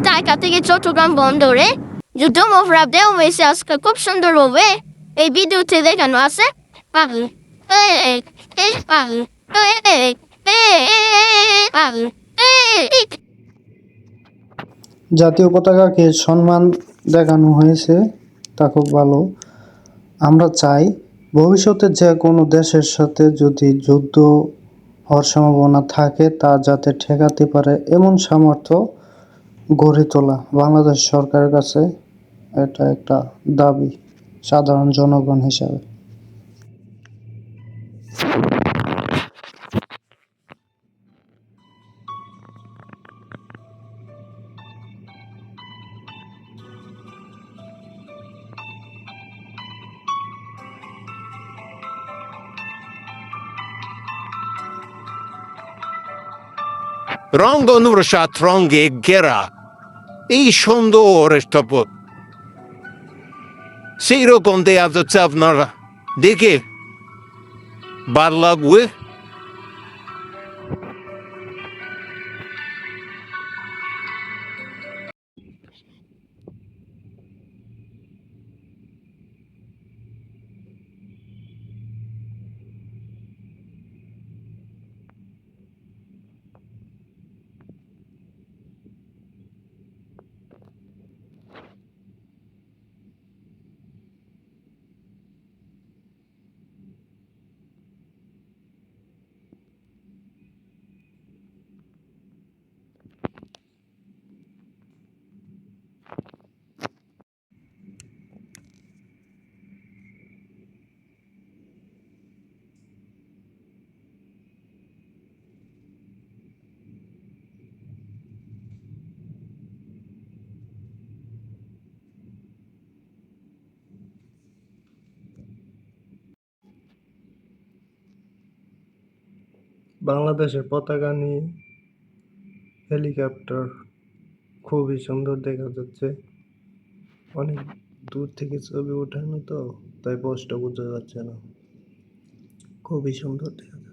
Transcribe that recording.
ঢাকা থেকে চট্টগ্রাম বন্দরে যুদ্ধমোহরাবদের হয়েছে আজকে খুব সুন্দর হবে এই ভিডিওতে দেখানো আছে পাগল পাগল পাগল জাতীয় পতাকাকে সম্মান দেখানো হয়েছে, তা খুব ভালো। আমরা চাই ভবিষ্যতে যে কোনো দেশের সাথে যদি যুদ্ধ হওয়ার সম্ভাবনা থাকে তা যাতে ঠেকাতে পারে এমন সামর্থ্য গড়ে তোলা বাংলাদেশ সরকারের কাছে এটা একটা দাবি সাধারণ জনগণ হিসাবে। Rongo Nurşat Ronge Gera. İyi সুন্দর একটা পথ সেই রকম দেখা যাচ্ছে আপনারা দেখে ভাল লাগবে। বাংলাদেশের পতাকা নিয়ে হেলিকপ্টার খুবই সুন্দর দেখা যাচ্ছে। অনেক দূর থেকে ছবি ওঠানো তো তাই স্পষ্ট বোঝা যাচ্ছে না, খুবই সুন্দর দেখা যাচ্ছে।